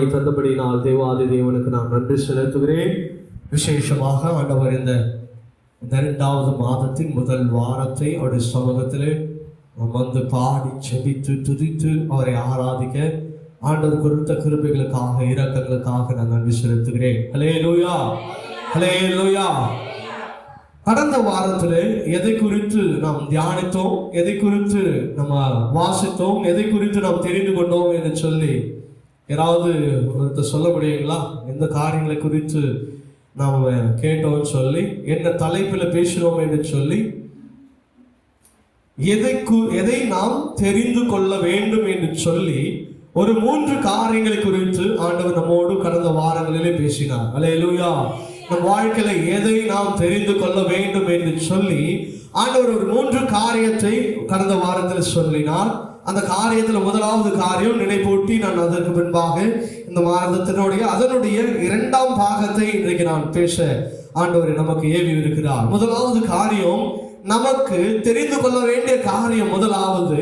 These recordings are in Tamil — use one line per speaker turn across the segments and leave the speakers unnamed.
நாளை தந்தபடினால் தேவாதி தேவனுக்கு நான் நன்றி செலுத்துகிறேன். விசேஷமாக ஆண்டவர் இந்த 2வது மாதத்தின் முதல் வாரத்தை அவருடைய சமூகத்திலே வந்து பாடி செபித்து துதித்து அவரை ஆராதிக்க ஆண்டவர் கொடுத்த கிருபைகளுக்காக இரக்கங்களுக்காக நான் நன்றி செலுத்துகிறேன். ஹல்லேலூயா, ஹல்லேலூயா. கடந்த வாரத்திலே எதை குறித்து நாம் தியானித்தோம், எதை குறித்து நம்ம வாசித்தோம், எதை குறித்து நாம் தெரிந்து கொண்டோம் என்று சொல்லி யாராவது ஒருத்தர் சொல்ல முடியுங்களா? எந்த காரியங்களை குறித்து நாம் கேட்டோம்னு சொல்லி, என்ன தலைப்பில் பேசினோம் என்று சொல்லி, எதை நாம் தெரிந்து கொள்ள வேண்டும் என்று சொல்லி ஒரு 3 காரியங்களை குறித்து ஆண்டவர் நம்மோடு கடந்த வாரங்களிலே பேசினார். அல்லேலூயா. நம் வாழ்க்கையில எதை நாம் தெரிந்து கொள்ள வேண்டும் என்று சொல்லி ஆண்டவர் ஒரு 3 காரியத்தை கடந்த வாரத்தில் சொல்லினார். அந்த காரியத்தில் முதலாவது காரியம் நினைப்பூட்டி நான் அதற்கு பின்பாக இந்த வாரத்தினுடைய அதனுடைய 2ஆம் பாகத்தை இன்றைக்கு நான் பேச ஆண்டவர் நமக்கு ஏவி இருக்கிறார். முதலாவது காரியம், நமக்கு தெரிந்து கொள்ள வேண்டிய காரியம் முதலாவது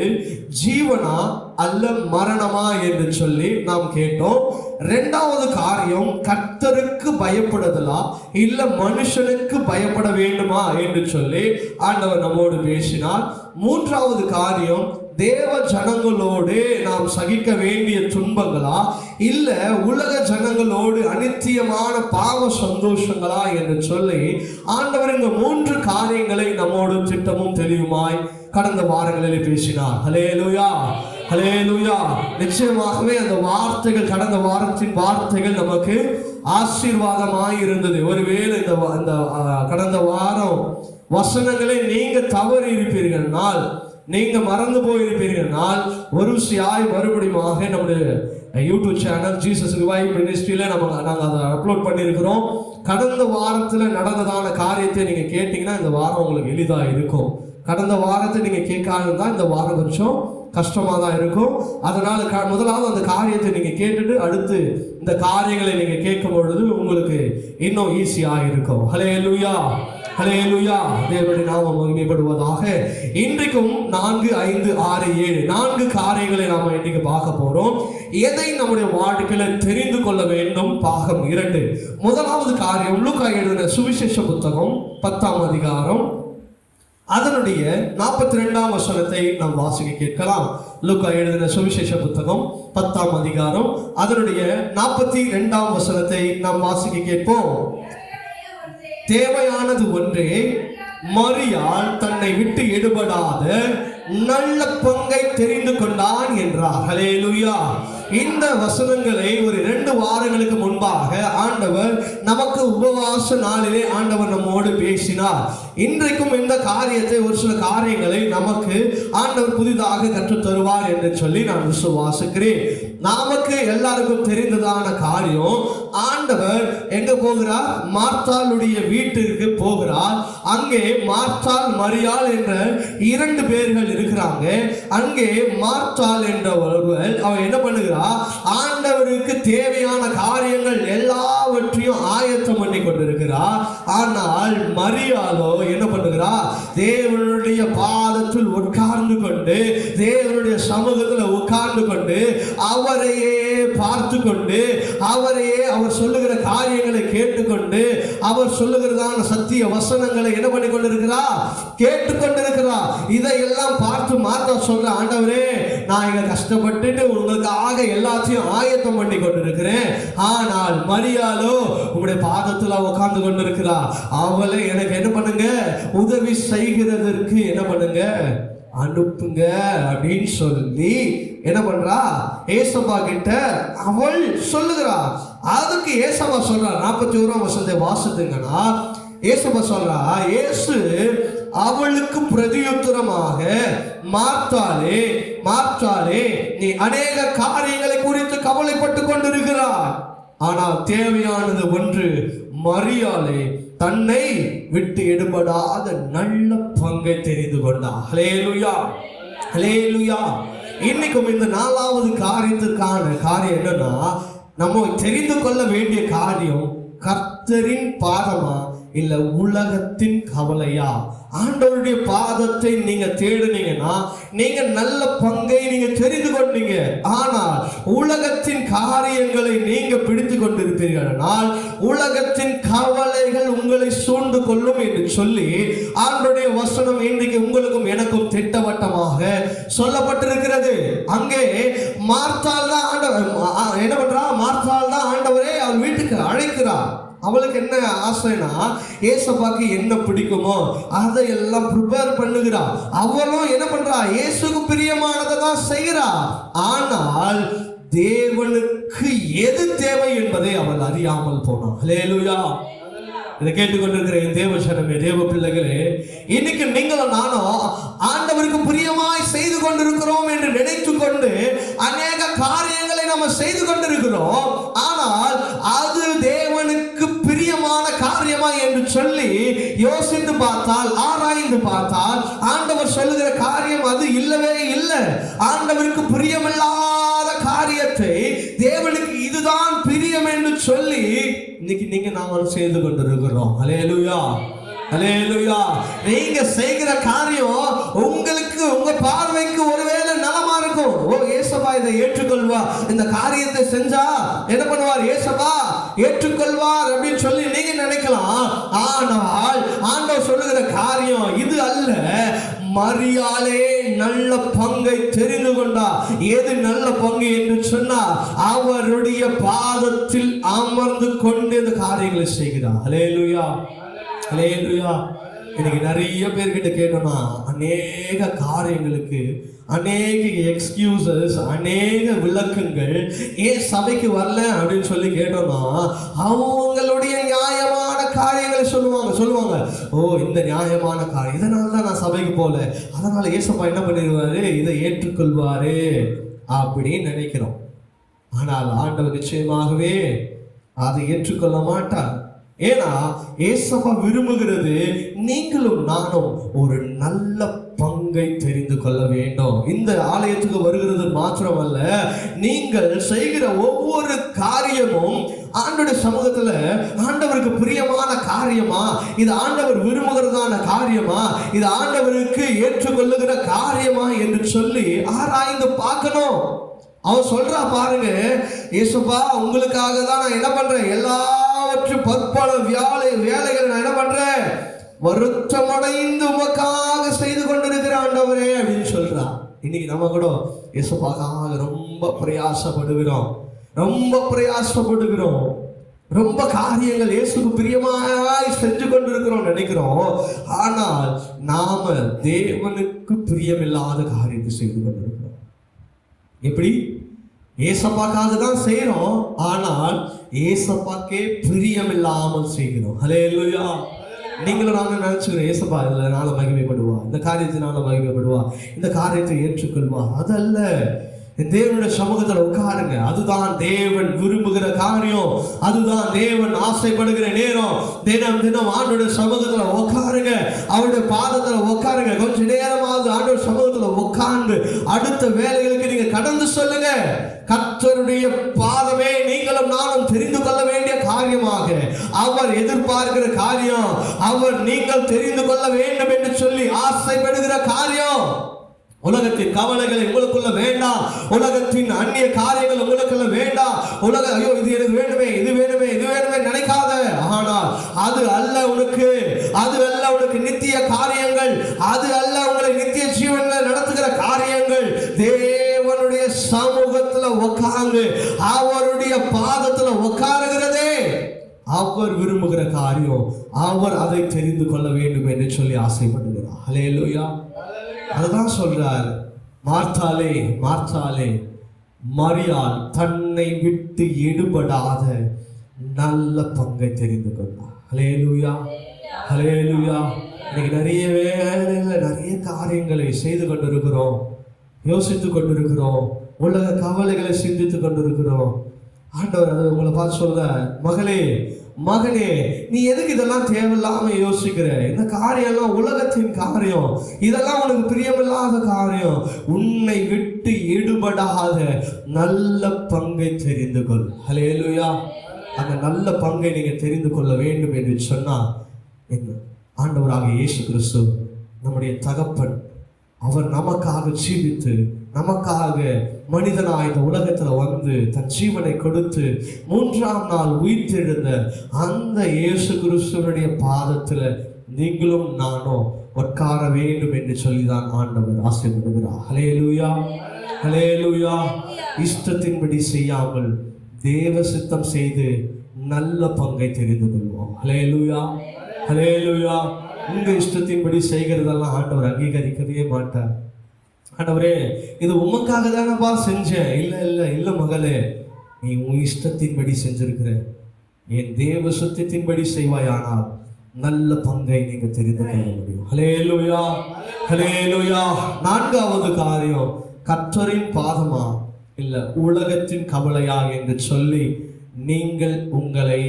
ஜீவனா அல்ல மரணமா என்று சொல்லி நாம் கேட்டோம். 2வது காரியம், கர்த்தருக்கு பயப்படுதலா இல்ல மனுஷனுக்கு பயப்பட வேண்டுமா என்று சொல்லி ஆண்டவர் நம்மோடு பேசினார். 3வது காரியம், தேவ ஜனங்களோடு நாம் சகிக்க வேண்டிய துன்பங்களா இல்ல உலக ஜனங்களோடு அநித்தியமான பாவ சந்தோஷங்களா என்று சொல்லி ஆண்டவர் இந்த 3 காரியங்களை நம்மோடு திட்டமும் தெளிவுமாய் கடந்த வாரங்களில் பேசினார். ஹல்லேலூயா, ஹல்லேலூயா. நிச்சயமாகவே அந்த வார்த்தைகள், கடந்த வாரத்தின் வார்த்தைகள் நமக்கு ஆசீர்வாதமாய் இருந்தது. ஒருவேளை இந்த கடந்த வாரம் வசனங்களை நீங்க தவறி இருப்பீர்கள்னால், நீங்க மறந்து போயிருப்பீர்கள்னால், ஒரு விஷயம் மறுபடியும் நம்முடைய யூடியூப் சேனல் ஜீசஸ் ரிவைவ் மினிஸ்ட்ரியில நாங்கள் அதை அப்லோட் பண்ணியிருக்கிறோம். கடந்த வாரத்தில் நடந்ததான காரியத்தை நீங்க கேட்டீங்கன்னா இந்த வாரம் உங்களுக்கு எளிதாக இருக்கும். கடந்த வாரத்தை நீங்க கேட்காதுன்னா இந்த வாரம் கொஞ்சம் கஷ்டமாக தான் இருக்கும். அதனால முதலாவது அந்த காரியத்தை நீங்க கேட்டுட்டு அடுத்து இந்த காரியங்களை நீங்க கேட்கும் பொழுது உங்களுக்கு இன்னும் ஈஸியாக இருக்கும். ஹல்லேலூயா, ஹல்லேலூயா. தேவனுடைய நாமம் மகிமைப்படுவதாக. இன்றைக்கும் 4, 5, 6, 7 4 காரியங்களை நாம இன்னைக்கு பார்க்க போறோம். எதை நம்முடைய வாழ்க்கையில தெரிந்து கொள்ள வேண்டும்? பாகம் 2. முதலாவது காரியம், லூக்கா எழுதின சுவிசேஷ புத்தகம் 10ஆம் அதிகாரம் அதனுடைய 42ஆம் வசனத்தை நாம் வாசிக்க கேட்கலாம். லூக்கா எழுதின சுவிசேஷ புத்தகம் 10ஆம் அதிகாரம் அதனுடைய 42ஆம் வசனத்தை நாம் வாசிக்க கேட்போம். தேவையானது ஒன்றே, மரியாள் தன்னை விட்டு எடுபடாத நல்ல பங்கை தெரிந்து கொண்டான் என்றார். ஹல்லேலூயா. இந்த வசனங்களை ஒரு 2 வாரங்களுக்கு முன்பாக ஆண்டவர் நமக்கு உபவாச நாளிலே ஆண்டவர் நம்மோடு பேசினார். இன்றைக்கும் இந்த காரியத்தை, ஒரு சில காரியங்களை நமக்கு ஆண்டவர் புதிதாக கற்றுத் தருவார் என்று சொல்லி நான் விசுவாசிக்கிறேன். நமக்கு எல்லாருக்கும் தெரிந்ததான காரியம், ஆண்டவர் எங்க போகிறார்? மார்த்தாளுடைய வீட்டிற்கு போகிறார். அங்கே மார்த்தாள், மரியாள் என்ற 2 பேர்கள் இருக்கிறாங்க. அங்கே மார்த்தாள் என்ற ஒருவர் அவன் என்ன பண்ணுகிறார்? ஆண்டவருக்கு தேவையான காரியங்கள் எல்லாவற்றையும் ஆயத்தம் பண்ணி கொண்டிருக்கிறார். ஆனால் மரியாளோ என்ன பண்ணுகிறார்? தேவனுடைய பாதத்தில் உட்கார்ந்து கொண்டு, தேவனுடைய சமூகத்தில் உட்கார்ந்து கொண்டு, அவரையே பார்த்து கொண்டு, அவரையே அவர் சொல்லுகிற காரியங்களை கேட்டுக்கொண்டு, அவர் சொல்லுகிறதான சத்திய வசனங்களை என்ன பண்ணி கொண்டிருக்கிறார்? கேட்டுக்கொண்டிருக்கிறார். இதையெல்லாம் பார்த்து மாத்தா சொல்ற, ஆண்டவரே நான் இங்க கஷ்டப்பட்டுட்டு உங்களுக்காக எல்லாத்தையும் ஆயத்தம் பண்ணி கொண்டிருக்கிறேன். ஆனால் மரியாளோ உங்களுடைய பாதத்தில் உட்கார்ந்து கொண்டிருக்கிறார். அவளை எனக்கு என்ன பண்ணுங்க? உதவி செய்கிறதற்கு என்ன பண்ணுங்க? அனுப்புங்க அப்படின்னு சொல்லி என்ன பண்றா? ஏசப்பா கிட்ட அவள் சொல்லுகிறா. அதுக்கு ஏசப்பா சொல்றா, 41ஆம் வசனத்தை வாசித்துங்கன்னா ஏசப்பா சொல்றா, இயேசு அவளுக்கு பிரதியுத்தரமாக, மார்த்தாளே, மார்த்தாளே, நீ அநேக காரியங்களை குறித்து கவலைப்பட்டு கொண்டிருக்கிறாய், ஆனால் தேவையானது ஒன்று, மரியாளே தன்னை விட்டு எடுபடாத நல்ல பங்கை தெரிந்து கொண்டார். ஹல்லேலூயா, ஹல்லேலூயா. இன்னைக்கும் இந்த 4வது காரியத்திற்கான காரியம் என்னன்னா, நம்ம தெரிந்து கொள்ள வேண்டிய காரியம், கர்த்தரின் பாதமா இல்ல உலகத்தின் கவலையா ஆண்டவருடைய பாதத்தை நீங்க தேடுனீங்கன்னா நீங்க நல்ல பங்கை நீங்க தெரிந்து கொண்டீங்க. ஆனால் உலகத்தின் காரியங்களை நீங்க பிடித்து கொண்டிருப்பீர்கள், உலகத்தின் கவலைகள் உங்களை சூழ்ந்து கொள்ளும் என்று சொல்லி ஆண்டவருடைய வசனம் இன்றைக்கு உங்களுக்கும் எனக்கும் திட்டவட்டமாக சொல்லப்பட்டிருக்கிறது. அங்கே மார்த்தாள் தான் ஆண்டவர் என்ன பண்றா? மார்த்தாள் தான் ஆண்டவரே அவர் வீட்டுக்கு அழைக்கிறார். அவளுக்கு என்ன ஆசைனா ஏசப்பாக்கு என்ன பிடிக்குமோ அதையெல்லாம் ப்ரிப்பேர் பண்ணுகிறா. அவளும் என்ன பண்றா? இயேசுக்கு பிரியமானதை தான் செய்கிறா. ஆனால் தேவனுக்கு எது தேவை என்பதை அவள் அறியாமல் போனாள். ஹல்லேலூயா. இதை கேட்டுக்கொண்டிருக்கிற என் தேவ சனமே, தேவ பிள்ளைகளே, இன்னைக்கு நீங்களும் நானும் ஆண்டவருக்கு பிரியமாய் செய்து கொண்டிருக்கிறோம் என்று நினைத்து கொண்டு அநேக காரியங்களை நம்ம செய்து கொண்டிருக்கிறோம். ஆனால் அது தேவனுக்கு பிரியமான காரியமா என்று சொல்லி யோசித்து பார்த்தால், ஆராய்ந்து பார்த்தால், ஆண்டவர் சொல்லுகிற காரியம் அது இல்லவே இல்லை. ஆண்டவருக்கு பிரியமில்லாத காரியத்தை தேவனுக்கு இதுதான் பிரியம் என்று சொல்லி இன்னைக்கு நீங்க நாம செய்து கொண்டிருக்கிறோம். ஹல்லேலூயா, ஹல்லேலூயா. நீங்க செய்கிற காரியம் உங்களுக்கு உங்க பார்வைக்கு ஒருவேளை நலமா இருக்கும். ஓ, ஏசப்பா இதை ஏற்றுக்கொள்வா, இந்த காரியத்தை செஞ்சா என்ன பண்ணுவார்? ஏசப்பா ஏற்றுக்கொள்வார் அப்படின்னு சொல்லி நீங்க நினைக்கலாம். ஆனால் ஆண்டவர் சொல்லுகிற காரியம் இது அல்ல. மரியாளே நல்ல பங்கை தெரிந்து கொண்டா. எது நல்ல பங்கு என்று சொன்னார்? அவருடைய பாதத்தில் அமர்ந்து கொண்டு இந்த காரியங்களை செய்கிறார். ஹல்லேலூயா, ஹல்லேலூயா. இன்னைக்கு நிறைய பேர்கிட்ட கேட்டோம்னா அநேக காரியங்களுக்கு அநேக எக்ஸ்கியூசஸ், அநேக விளக்கங்கள். ஏன் சபைக்கு வரல அப்படின்னு சொல்லி கேட்டோம்னா அவங்களுடைய நியாயமான காரியங்களை சொல்லுவாங்க. ஓ, இந்த நியாயமான காரியம், இதனால தான் நான் சபைக்கு போல, அதனால ஏசப்பா என்ன பண்ணிடுவாரு, இதை ஏற்றுக்கொள்வாரு அப்படின்னு நினைக்கிறோம். ஆனால் ஆண்டவர் நிச்சயமாகவே அதை ஏற்றுக்கொள்ள மாட்டார். ஏன்னா ஏசப்பா விரும்புகிறது நீங்களும் நானும் ஒரு நல்ல பங்கை தெரிந்து கொள்ள வேண்டும். இந்த ஆலயத்துக்கு வருகிறது மாத்திரமல்ல, நீங்கள் செய்கிற ஒவ்வொரு காரியமும் ஆண்டவருடைய சமூகத்துல ஆண்டவருக்கு பிரியமான காரியமா, இது ஆண்டவர் விரும்புகிறதான காரியமா, இது ஆண்டவருக்கு ஏற்றுக்கொள்ளுகிற காரியமா என்று சொல்லி ஆராய்ந்து பார்க்கணும். அவன் சொல்றா பாருங்க, ஏசப்பா உங்களுக்காக தான் நான் என்ன பண்றேன், எல்லாவற்றும் பற்பல வேலைகளை நான் என்ன பண்றேன், வருத்தமடைந்து உமக்காக செய்து கொண்டிருக்கிற ஆண்டவரே அப்படின்னு சொல்றா. இன்னைக்கு நம்ம கூட ஏசப்பாக்காக ரொம்ப பிரயாசப்படுகிறோம், ரொம்ப காரியங்கள் இயேசுக்கு பிரியமாய் செஞ்சு கொண்டிருக்கிறோம் நினைக்கிறோம். ஆனால் நாம தேவனுக்கு பிரியமில்லாத காரியத்தை செய்து கொண்டிருக்கிறோம். எப்படி? ஏசப்பாக்காக தான் செய்யறோம், ஆனால் ஏசப்பாக்கே பிரியமில்லாமல் செய்கிறோம். ஹல்லேலூயா. நீங்களும் நானும் நினைச்சுக்கிறோம், ஏசப்பா இதனால மகிமைப்படுவா, இந்த காரியத்தினால மகிமைப்படுவா, இந்த காரியத்தை ஏற்றுக்கொள்வா. அதல்ல. தேவனுடைய சமூகத்தில் உட்காருங்க. அதுதான் தேவன் விரும்புகிற காரியம், அதுதான் தேவன் ஆசைப்படுகிற நேரம். தினம் ஆண்டோட சமூகத்துல உட்காருங்க, அவருடைய பாதத்துல உட்காருங்க. கொஞ்ச நேரமாவது ஆண்டோட சமூகத்துல உட்கார்ந்து அடுத்த வேலைகளுக்கு நீங்க கடந்து சொல்லுங்க. கர்த்தருடைய பாதமே நீங்களும் நானும் தெரிந்து கொள்ள வேண்டிய காரியமாக அவர் எதிர்பார்க்கிற காரியம், அவர் நீங்கள் தெரிந்து கொள்ள வேண்டும் என்று சொல்லி ஆசைப்படுகிற காரியம். உலகத்தின் கவலைகளை உங்களுக்குள்ள வேண்டாம், உலகத்தின் அந்நிய காரியங்கள் உங்களுக்குள்ள வேண்டாம். ஐயோ இது எனக்கு வேண்டுமே, இது வேணுமே நினைக்காத. ஆனால் அது அல்ல உனக்கு நித்திய காரியங்கள், அது அல்ல உங்களை நித்திய ஜீவன்ல நடத்துகிற காரியங்கள். தேவனுடைய சமூகத்துல உட்கார்ந்து அவருடைய பாதத்துல உட்காருகிறதே அவர் விரும்புகிற காரியம். அவர் அதை தெரிந்து கொள்ள வேண்டும் என்று சொல்லி ஆசைப்படுகிறார். ஹல்லேலூயா. அதுதான் சொல்றார், மார்த்தாளே மரியாள் தன்னை விட்டு எடுபடாத நல்ல பங்கை தெரிந்து கொண்டார். ஹல்லேலூயா, ஹல்லேலூயா. இன்னைக்கு நிறைய வேலைகள், நிறைய காரியங்களை செய்து கொண்டிருக்கிறோம், யோசித்துக் கொண்டிருக்கிறோம், உலக கவலைகளை சிந்தித்துக் கொண்டிருக்கிறோம். ஆண்டவர் அதை உங்களை பார்த்து சொல்ற, மகனே நீ எதுக்கு இதெல்லாம் தேவையில்லாம யோசிக்கிற? இந்த காரியம் எல்லாம் உலகத்தின் காரியம், இதெல்லாம் உனக்கு பிரியமில்லாத காரியம். உன்னை விட்டு எடுபடாத நல்ல பங்கை தெரிந்து கொள். ஹல்லேலூயா. அந்த நல்ல பங்கை நீங்க தெரிந்து கொள்ள வேண்டும் என்று சொன்னா ஆண்டவராக இயேசு கிறிஸ்து நம்முடைய தகப்பன் அவர் நமக்காக ஜீவித்து நமக்காக மனிதனாய் இந்த உலகத்துல வந்து தன் ஜீவனை கொடுத்து 3ஆம் நாள் உயிர்த்தெழுந்த அந்த இயேசு கிறிஸ்துவனுடைய பாதத்துல நீங்களும் நானும் உட்கார வேண்டும் என்று சொல்லிதான் ஆண்டவர் ஆசைப்படுகிறார். ஹல்லேலூயா, ஹல்லேலூயா. இஷ்டத்தின்படி செய்யாமல் தேவ சித்தம் செய்து நல்ல பங்கை தெரிந்து கொள்வோம். ஹல்லேலூயா, ஹல்லேலூயா. உங்க இஷ்டத்தின்படி செய்கிறதெல்லாம் ஆண்டவர் அங்கீகரிக்கவே மாட்டார். ஆண்டவரே, இது உமக்காக தானப்பா செஞ்சேன். இல்ல இல்ல இல்ல மகளே, நீ உன் இஷ்டத்தின்படி செஞ்சிருக்கிற. என் தேவ சத்தியத்தின்படி செய்வாயானால் நல்ல பங்கை நீங்க தெரிந்து கொள்ள முடியும். ஹல்லேலூயா, ஹல்லேலூயா. 4வது காரியம், கர்த்தரின் பாதமா இல்ல உலகத்தின் கவலையா என்று சொல்லி நீங்கள் உங்களை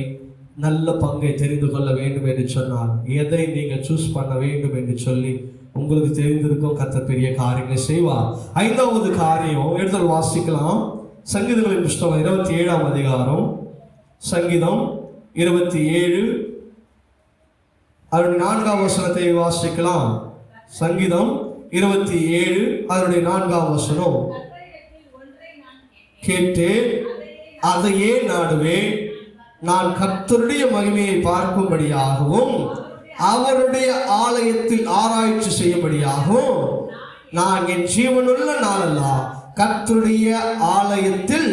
நல்ல பங்கை தெரிந்து கொள்ள வேண்டும் என்று சொன்னால் எதை நீங்கள் சூஸ் பண்ண வேண்டும் என்று சொல்லி உங்களுக்கு தெரிந்திருக்கும். கர்த்தர் பெரிய காரியங்களை செய்வார். 5வது காரியம் எடுத்து வாசிக்கலாம். சங்கீதங்களின் புஸ்தகம் 27ஆம் அதிகாரம், சங்கீதம் 27 அதனுடைய 4ஆம் வசனத்தை வாசிக்கலாம். சங்கீதம் 27 அதனுடைய 4ஆம் வசனம். கேட்டு அதையே நாடுவேன், நான் கர்த்தருடைய மகிமையை பார்க்கும்படியாகவும் அவருடைய ஆலயத்தில் ஆராய்ச்சி செய்யும்படியாகவும் நான் என் ஜீவனுள்ள நாளெல்லாம் கர்த்தருடைய ஆலயத்தில்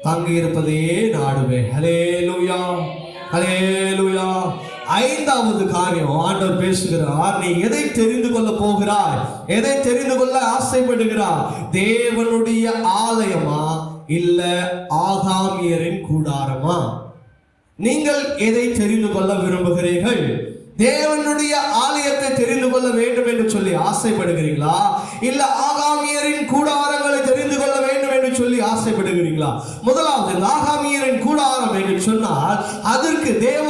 தங்கியிருப்பதையே நாடுவேன். ஹல்லேலூயா, ஹல்லேலூயா. 5வது காரியம் ஆண்டவர் பேசுகிறார். நீ எதை தெரிந்து கொள்ள போகிறாய்? எதை தெரிந்து கொள்ள ஆசைப்படுகிறாய்? தேவனுடைய ஆலயமா இல்ல ஆகாமியரின் கூடாரமா? நீங்கள் எதை தெரிந்து கொள்ள விரும்புகிறீர்கள்? தேவனுடைய ஆலயத்தை தெரிந்து கொள்ள வேண்டும் என்று சொல்லி ஆசைப்படுகிறீங்களா, இல்ல ஆகாமியரின் கூடாரங்களை தெரிந்து கொள்ள வேண்டும் என்று சொல்லி ஆசைப்படுகிறீங்களா? முதலாவது, இந்த ஆகாமியரின் கூடாரம் என்று சொன்னால் அதற்கு தேவ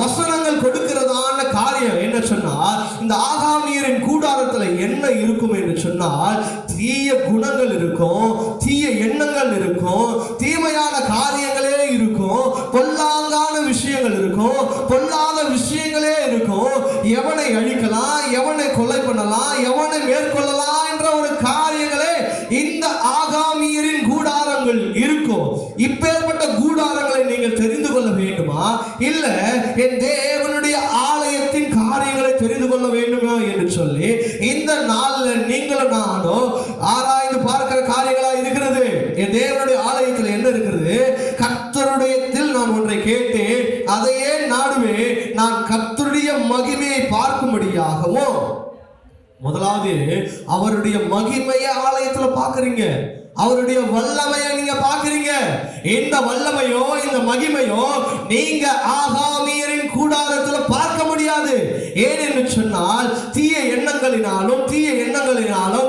வசனங்கள் கொடுக்கிறதான காரியம் என்ன சொன்னால், இந்த ஆகாமியரின் கூடாரத்துல என்ன இருக்கும் என்று சொன்னால் தீய குணங்கள் இருக்கும், தீய எண்ணங்கள் இருக்கும், தீமையான காரியங்களே இருக்கும், பொல்லாங்கான விஷயங்கள் இருக்கும், பொல்லாத விஷயங்களே இருக்கும். எவனை அழிக்கலாம், எவனை கொலை பண்ணலாம், எவனை மேற்கொள்ளலாம் என்ற ஒரு காரியங்களே இந்த ஆகாமியரின் கூடாரங்கள் இருக்கும். இப்பேற்பட்ட கூடாரங்களை நீங்கள் தெரிந்து கொள்ள வேண்டுமா, இல்ல என் தேவனுடைய ஆலயத்தின் காரியங்களை தெரிந்து கொள்ள வேண்டுமா என்று சொல்லி இந்த நாளில் நீங்களும் நானும் ஆராய்ந்து பார்க்கிற காரியங்களா இருக்கிறது. என் தேவனுடைய ஆலயத்தில் என்ன இருக்கிறது? கர்த்தருடையத்தில் நான் ஒன்றை கேட்டேன், அதையே நாடுவேன், நான் கர்த்தருடைய மகிமையை பார்க்கும்படியாகவும். முதலாவது, அவருடைய மகிமையை ஆலயத்துல பாக்குறீங்க, அவருடைய வல்லமையை நீங்க பாக்குறீங்க. இந்த வல்லமையோ இந்த மகிமையோ நீங்க ஆகாமியரின் கூடாரத்துல பார்க்க முடியாது. ஏன் என்று சொன்னால் தீய எண்ணங்களினாலும்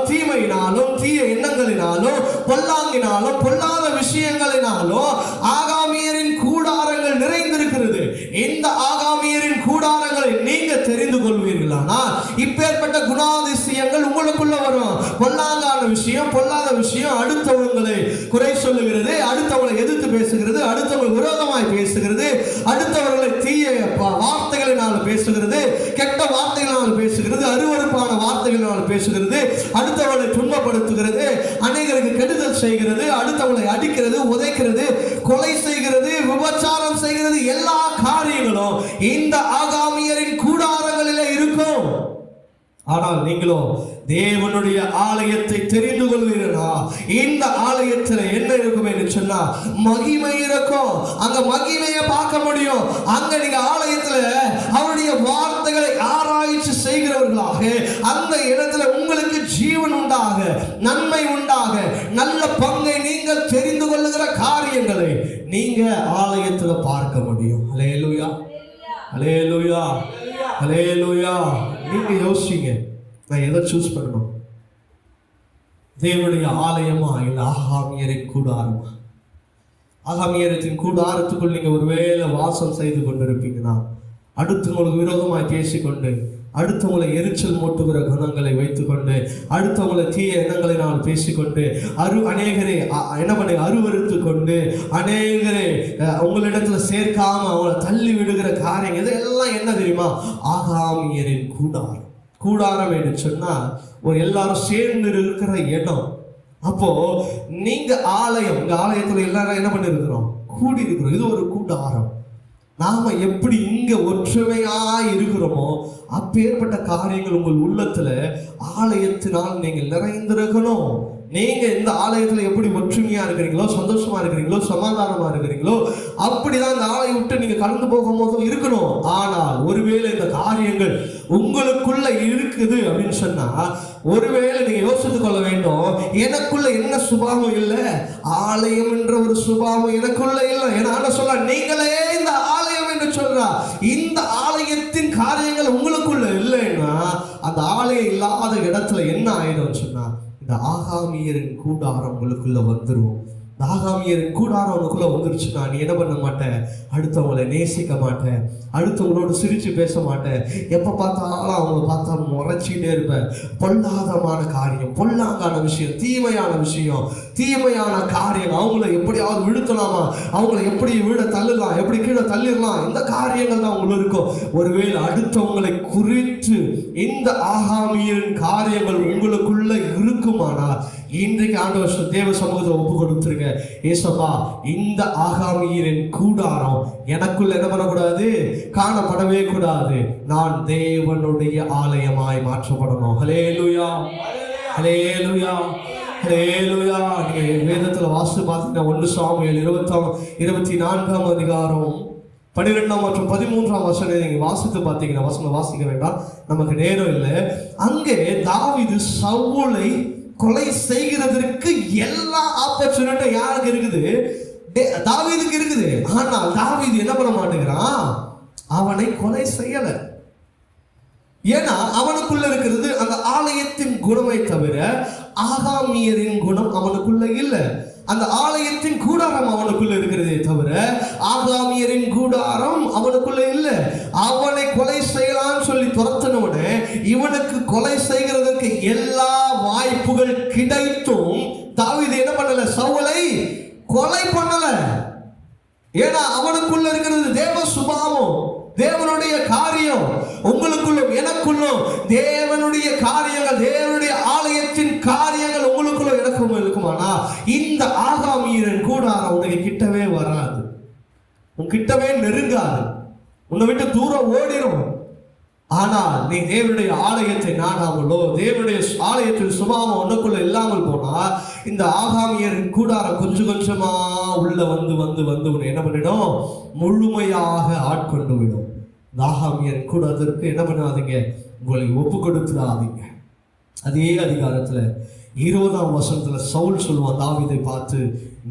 தீமையினாலும் தீய எண்ணங்களினாலும் பொல்லாங்கினாலும் பொல்லாத விஷயங்களினாலும் ஆகாமியரின் கூடாரங்கள் நிறைந்திருக்கிறது. இந்த ஆகாமியரின் கூடாரங்களை நீங்க தெரிந்து கொள்வீர்களானால் இப்பேற்பட்ட குணாதிசயங்கள் உங்களுக்குள்ள வரும். பொல்லாங்கான விஷயம், பொல்லாத விஷயம், அடுத்தவங்களை குறை சொல்லுகிறது, அடுத்தவங்களை எதிர்த்து பேசுகிறது, அடுத்தவங்களை விரோதமாய் பேசுகிறது, அடுத்தவர்களை தீய வார்த்தைகளினால் பேசுகிறது, கெட்ட வார்த்தைகளினால் பேசுகிறது, அருவருப்பான வார்த்தைகளினால் பேசுகிறது, அடுத்தவர்களை துன்பப்படுத்துகிறது, அநேகருக்கு கெடுதல் செய்கிறது, அடுத்தவர்களை அடிக்கிறது, உதைக்கிறது, கொலை செய்கிறது, விபச்சாரம் செய்கிறது. எல்லா காரியங்களும் இந்த ஆகாமியரின் கூடாரங்களிலே இருக்கும். ஆனால் நீங்களோ தேவனுடைய ஆலயத்தை தெரிந்து கொள்வீர்களா? இந்த ஆலயத்தில் என்ன இருக்கும் என்று சொன்னா மகிமை இருக்கும். அங்க மகிமையை பார்க்க முடியும். அங்க நீங்க ஆலயத்துல அவருடைய வார்த்தைகளை ஆராய்ச்சி செய்கிறவர்களாக அந்த இடத்துல உங்களுக்கு ஜீவன் உண்டாக, நன்மை உண்டாக, நல்ல பங்கை நீங்கள் தெரிந்து கொள்ளுகிற காரியங்களை நீங்க ஆலயத்துல பார்க்க முடியும். ஹல்லேலூயா, ஹல்லேலூயா, ஹல்லேலூயா. நீங்க யோசிங்க, நான் எதை சூஸ் பண்ணணும்? தேவனுடைய ஆலயமா இல்ல ஆகாமியரின் கூடாரமா? ஆகாமியரின் கூடாரத்துக்குள் நீங்க ஒருவேளை வாசம் செய்து கொண்டிருப்பீங்கன்னா அடுத்தவங்களுக்கு விரோதமாய் பேசிக்கொண்டு, அடுத்தவங்களை எரிச்சல் மூட்டுகிற குணங்களை வைத்துக்கொண்டு, அடுத்தவங்களை தீய எண்ணங்களினால் பேசிக்கொண்டு, அநேகரை என்ன பண்ணி அருவறுத்து கொண்டு, அநேகரை உங்களிடத்துல சேர்க்காம அவங்களை தள்ளி விடுகிற காரியம் இதெல்லாம் என்ன தெரியுமா? ஆகாமியரின் கூடாரம். கூடாரம் என்று சொன்னா ஒரு எல்லாரும் சேர்ந்து இருக்கிற இடம். அப்போ நீங்க ஆலயம், இந்த ஆலயத்துல எல்லாரும் என்ன பண்ணிருக்கிறோம்? கூடி இருக்கிறோம். இது ஒரு கூடாரம். நாம எப்படி இங்க ஒற்றுமையா இருக்கிறோமோ அப்பேற்பட்ட காரியங்கள் உங்கள் உள்ளத்துல ஆலயத்தினால் நீங்கள் நிறைந்திருக்கணும். நீங்க இந்த ஆலயத்துல எப்படி ஒற்றுமையா இருக்கிறீங்களோ, சந்தோஷமா இருக்கிறீங்களோ, சமாதானமா இருக்கிறீங்களோ, அப்படிதான் இந்த ஆலயம் விட்டு நீங்க கடந்து போகும் போதும் இருக்கணும். ஆனால் ஒருவேளை இந்த காரியங்கள் உங்களுக்குள்ள இருக்குது அப்படின்னு சொன்னா, ஒருவேளை நீங்க யோசித்துக் கொள்ள வேண்டும், எனக்குள்ள என்ன சுபாவம் இல்லை, ஆலயம் என்ற ஒரு சுபாவம் எனக்குள்ள இல்லை. ஏன்னா சொல்ல, நீங்களே இந்த ஆலயம் என்று சொல்றா, இந்த ஆலயத்தின் காரியங்கள் உங்களுக்குள்ள இல்லைன்னா அந்த ஆலயம் இல்லாத இடத்துல என்ன ஆயிடும் சொன்னா, இந்த ஆகாமியரின் கூடாரம் உங்களுக்குள்ள வந்துடும். இந்த ஆகாமியரின் கூடாரம் உனக்குள்ள வந்துருச்சுன்னா நீ என்ன பண்ண மாட்டேன்? அடுத்தவங்களை நேசிக்க மாட்டேன், அடுத்தவங்களோடு சிரிச்சு பேச மாட்டேன், எப்போ பார்த்தாலும் அவங்கள பார்த்தா முறைச்சிட்டே இருப்பேன். பொல்லாதமான காரியம், பொல்லாங்கான விஷயம், தீமையான விஷயம், தீமையான காரியம், அவங்கள எப்படியாவது விழுத்தலாமா, அவங்கள எப்படி விட தள்ளலாம், எப்படி கீழே தள்ளிடலாம், இந்த காரியங்கள் தான் உங்களுக்கு இருக்கும். ஒருவேளை அடுத்தவங்களை குறித்து இந்த ஆகாமியரின் காரியங்கள் உங்களுக்குள்ள இருக்குமானால் இன்றைக்கு ஆண்டவர் தேவ சமூகத்தை ஒப்பு கொடுத்துருங்க. ஏசப்பா, இந்த ஆகாமியரின் கூடாரம் எனக்குள்ள என்ன பண்ணக்கூடாது? காணப்படவே கூடாது. நான் தேவனுடைய ஆலயமாய் மாற்றப்படணும். ஹல்லேலூயா, ஹல்லேலூயா, ஹல்லேலூயா. நீங்க வேதத்துல வாசித்து பார்த்தீங்கன்னா 1 சாமுவேல் 24ஆம் அதிகாரம் 12 மற்றும் 13ஆம் வசனம் நீங்க வாசித்து பார்த்தீங்கன்னா, வசனம் வாசிக்க வேண்டாம், நமக்கு நேரம் இல்லை. அங்கே தாவீது சவுலை கொலை செய்கிறதற்கு எல்லா ஆப்பர்ச்சுனிட்டி யாருக்கு இருக்குது? தாவீதுக்கு இருக்குது. ஆனால் தாவீது என்ன பண்ண மாட்டேங்கிறான்? அவனை கொலை செய்யல. ஏன்னா அவனுக்குள்ள இருக்கிறது அந்த ஆலயத்தின் குணமை தவிர ஆகாமியரின் குணம் அவனுக்குள்ள இல்லை. அந்த ஆலயத்தின் கூடாரம் அவனுக்குள்ள இருக்கிறதே தவிர ஆகாமியரின் கூடாரம் அவனுக்குள்ள இல்லை. அவனை கொலை செய்யலாம்னு சொல்லி துரத்தினவனே, இவனுக்கு கொலை செய்கிறதுக்கு எல்லா வாய்ப்புகள் கிடைத்தும் தாவீது என்ன பண்ணல? சவுலை கொலை பண்ணல. ஏன்னா அவனுக்குள்ள இருக்கிறது தேவ சுபாவம், தேவனுடைய காரியம். உங்களுக்குள்ளும் எனக்குள்ளும் தேவனுடைய காரியங்கள், தேவனுடைய ஆலயத்தின் காரியங்கள் உங்களுக்குள்ள எனக்கும் இருக்குமானா இந்த ஆகாமியரின் கூடாரம் உனக்கு கிட்டவே வராது, உன் கிட்டவே நெருங்காது, உன்னை விட்டு தூரம் ஓடிடும். ஆனால் நீ தேவனுடைய ஆலயத்தை நாடாமலோ, தேவனுடைய ஆலயத்தின் சுபாவம் உனக்குள்ள இல்லாமல் போனா இந்த ஆகாமியரின் கூடாரம் கொஞ்சம் கொஞ்சமா உள்ள வந்து வந்து வந்து உன்னை என்ன பண்ணிடும்? முழுமையாக ஆட்கொண்டு விடும். ஆகாமியரின் கூடாரத்திற்கு என்ன பண்ணாதீங்க? உங்களை ஒப்பு கொடுத்துடாதீங்க. அதே அதிகாரத்துல 20ஆம் வசனத்துல சவுல் சொல்லுவான் தாவீதை பார்த்து,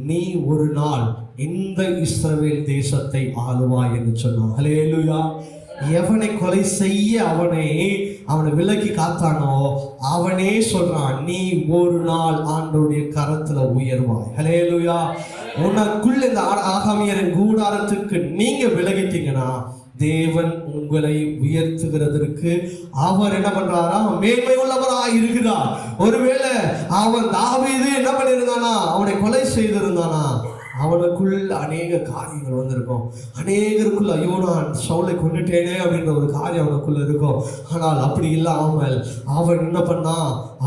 நீ ஒரு நாள் இந்த இஸ்ரவேல் தேசத்தை ஆளுவாய் என்று சொன்னான். ஹல்லேலூயா. எவனை கொலை செய்ய அவனை விலக்கி காத்தானோ அவனே சொல்றான், நீ ஒரு நாள் ஆண்டவருடைய கரத்துல உயர்வாய். ஹல்லேலூயா. உனக்குள்ள இந்த ஆகாமியரின் கூடாரத்துக்கு நீங்க விலகிட்டீங்கன்னா தேவன் உங்களை உயர்த்துகிறதற்கு அவர் என்ன பண்றாரா? மேன்மை உள்ளவராய் இருக்கிறார். ஒருவேளை அவன் தாவீது என்ன பண்ணியிருந்தானா? அவனை கொலை செய்திருந்தானா? அவனுக்குள்ள அநேக காரியங்கள் வந்திருக்கும். அநேகருக்குள்ள ஐயோ நான் சவுலை கொண்டுட்டேனே அப்படின்ற ஒரு காரியம் அவனுக்குள்ள இருக்கும். ஆனால் அப்படி இல்லாமல் அவன் என்ன பண்ணா?